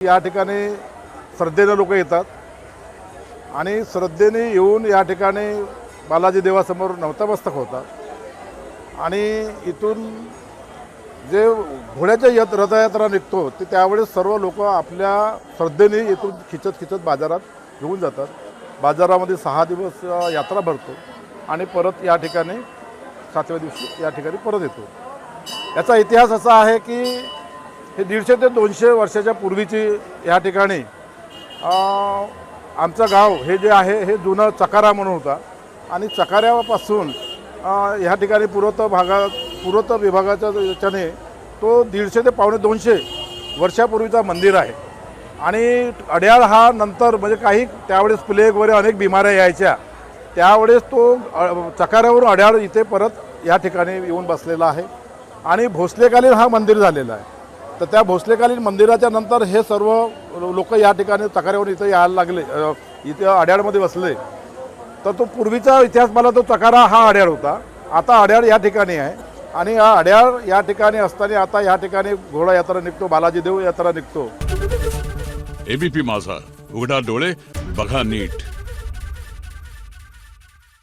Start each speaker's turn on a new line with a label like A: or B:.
A: या ठिकाणी श्रद्धेने लोक येतात आणि श्रद्धेने येऊन या ठिकाणी बालाजी देवासमोर नतमस्तक होतात आणि इथून जे घोड्याच्या रथयात्रा निघतो ते त्यावेळेस सर्व लोक आपल्या श्रद्धेने इथून खिचत बाजारात घेऊन जातात। बाजारामध्ये 6 दिवस यात्रा भरतो आणि परत या ठिकाणी 7व्या दिवशी या ठिकाणी परत येतो। याचा इतिहास असा आहे की हे 150 ते 200 वर्षाच्या पूर्वीची या ठिकाणी आमचं गाव हे जे आहे हे जुनं चकारा म्हणून होता आणि चकाऱ्यापासून ह्या ठिकाणी पुरातत्व विभागाच्या याच्याने तो 150 ते 250 वर्षापूर्वीचा मंदिर आहे। आणि अड्याळ हा नंतर म्हणजे काही त्यावेळेस प्लेग वगैरे अनेक बिमाऱ्या यायच्या, त्यावेळेस तो चकाऱ्यावरून अड्याळ इथे परत या ठिकाणी येऊन बसलेला आहे आणि भोसलेकालीन हा मंदिर झालेला आहे। तर त्या भोसलेकालीन मंदिराच्या नंतर हे सर्व लोक या ठिकाणी चकाऱ्यावरून इथे यायला लागले, इथे अड्याळमध्ये बसले। तर तो पूर्वीचा इतिहास मला तो चकारा हा अड्याळ होता, आता अड्याळ या ठिकाणी आहे आणि हा अड्याळ या ठिकाणी असताना आता या ठिकाणी घोडा यात्रा निघतो, बालाजी देव यात्रा निघतो।
B: एबीपी माझा, उघडा डोळे बघा नीट।